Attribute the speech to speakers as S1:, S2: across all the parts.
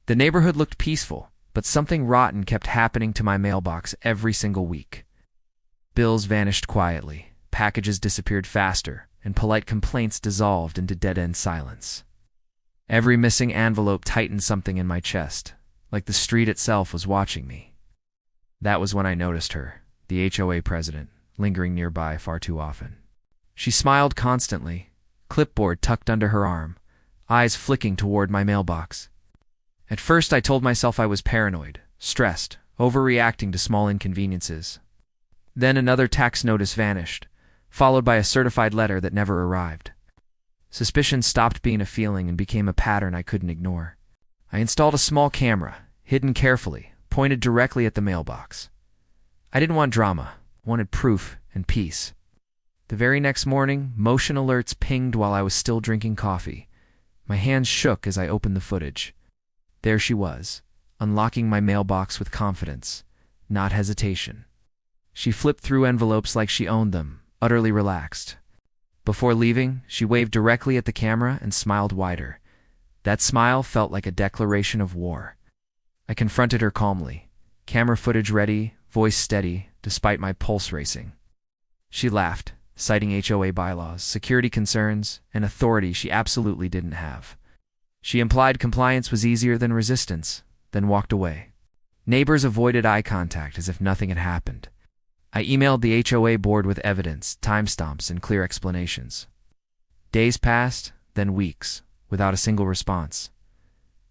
S1: The neighborhood looked peaceful, but something rotten kept happening to my mailbox every single week. Bills vanished quietly, packages disappeared faster, and polite complaints dissolved into dead-end silence. Every missing envelope tightened something in my chest, like the street itself was watching me. That was when I noticed her, the HOA president, lingering nearby far too often. She smiled constantly, clipboard tucked under her arm, eyes flicking toward my mailbox. At first I told myself I was paranoid, stressed, overreacting to small inconveniences. Then another tax notice vanished, followed by a certified letter that never arrived. Suspicion stopped being a feeling and became a pattern I couldn't ignore. I installed a small camera, hidden carefully, pointed directly at the mailbox. I didn't want drama, wanted proof and peace. The very next morning, motion alerts pinged while I was still drinking coffee. My hands shook as I opened the footage. There she was, unlocking my mailbox with confidence, not hesitation. She flipped through envelopes like she owned them, utterly relaxed. Before leaving, she waved directly at the camera and smiled wider. That smile felt like a declaration of war. I confronted her calmly, camera footage ready, voice steady, despite my pulse racing. She laughed, citing HOA bylaws, security concerns, and authority she absolutely didn't have. She implied compliance was easier than resistance, then walked away. Neighbors avoided eye contact as if nothing had happened. I emailed the HOA board with evidence, timestamps, and clear explanations. Days passed, then weeks, without a single response.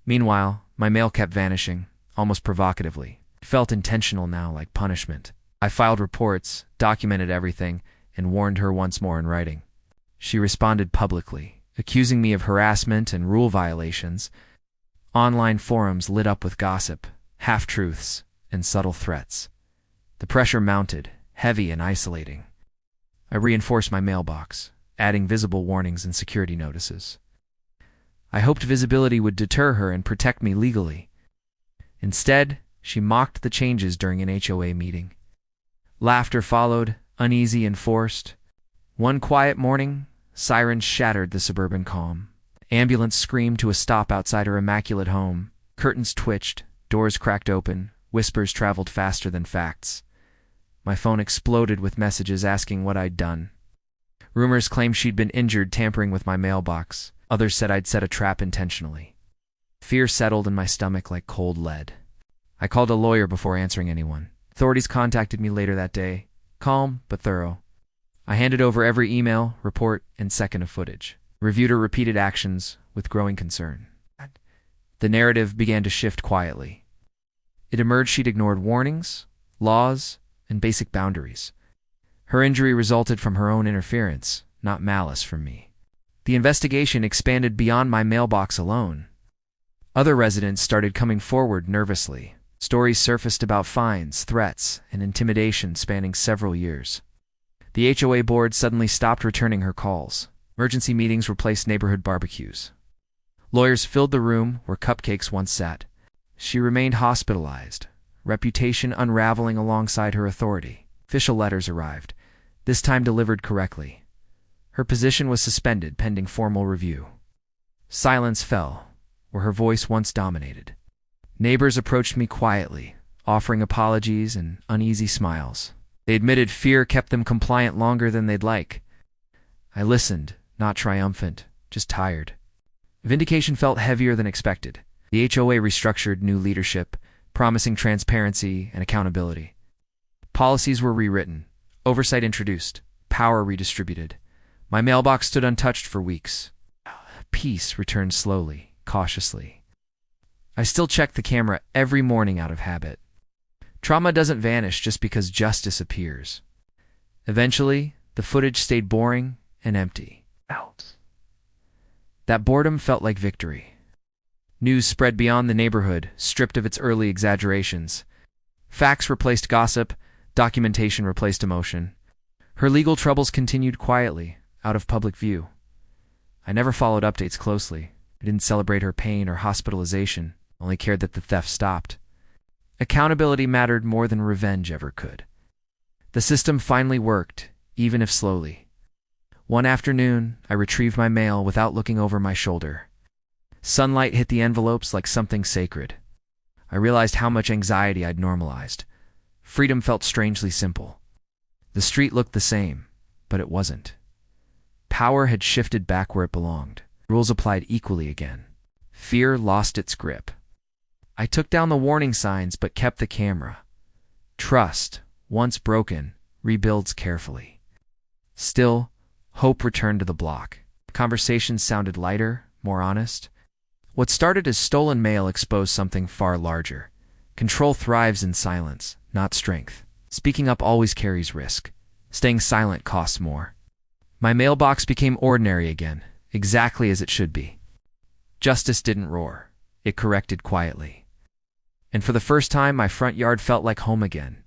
S1: Meanwhile, my mail kept vanishing, almost provocatively. It felt intentional now, like punishment. I filed reports, documented everything, and warned her once more in writing. She responded publicly, accusing me of harassment and rule violations. Online forums lit up with gossip, half-truths, and subtle threats. The pressure mounted, heavy and isolating. I reinforced my mailbox, adding visible warnings and security notices. I hoped visibility would deter her and protect me legally. Instead, she mocked the changes during an HOA meeting. Laughter followed, uneasy and forced. One quiet morning, sirens shattered the suburban calm. Ambulance screamed to a stop outside her immaculate home. Curtains twitched, doors cracked open, whispers traveled faster than facts. My phone exploded with messages asking what I'd done. Rumors claimed she'd been injured tampering with my mailbox. Others said I'd set a trap intentionally. Fear settled in my stomach like cold lead. I called a lawyer before answering anyone. Authorities contacted me later that day, calm but thorough. I handed over every email, report, and second of footage. Reviewed her repeated actions with growing concern. The narrative began to shift quietly. It emerged she'd ignored warnings, laws, and basic boundaries. Her injury resulted from her own interference, not malice from me. The investigation expanded beyond my mailbox alone. Other residents started coming forward nervously. Stories surfaced about fines, threats, and intimidation spanning several years. The HOA board suddenly stopped returning her calls. Emergency meetings replaced neighborhood barbecues. Lawyers filled the room where cupcakes once sat. She remained hospitalized, reputation unraveling alongside her authority. Official letters arrived, this time delivered correctly. Her position was suspended pending formal review. Silence fell, where her voice once dominated. Neighbors approached me quietly, offering apologies and uneasy smiles. They admitted fear kept them compliant longer than they'd like. I listened, not triumphant, just tired. Vindication felt heavier than expected. The HOA restructured new leadership, promising transparency and accountability. Policies were rewritten, oversight introduced, power redistributed. My mailbox stood untouched for weeks. Peace returned slowly, cautiously. I still checked the camera every morning out of habit. Trauma doesn't vanish just because justice appears. Eventually, the footage stayed boring and empty. That boredom felt like victory. News spread beyond the neighborhood, stripped of its early exaggerations. Facts replaced gossip, documentation replaced emotion. Her legal troubles continued quietly, out of public view. I never followed updates closely. I didn't celebrate her pain or hospitalization, only cared that the theft stopped. Accountability mattered more than revenge ever could. The system finally worked, even if slowly. One afternoon, I retrieved my mail without looking over my shoulder. Sunlight hit the envelopes like something sacred. I realized how much anxiety I'd normalized. Freedom felt strangely simple. The street looked the same, but it wasn't. Power had shifted back where it belonged. Rules applied equally again. Fear lost its grip. I took down the warning signs but kept the camera. Trust, once broken, rebuilds carefully. Still, hope returned to the block. Conversations sounded lighter, more honest. What started as stolen mail exposed something far larger. Control thrives in silence, not strength. Speaking up always carries risk. Staying silent costs more. My mailbox became ordinary again, exactly as it should be. Justice didn't roar. It corrected quietly. And for the first time, my front yard felt like home again.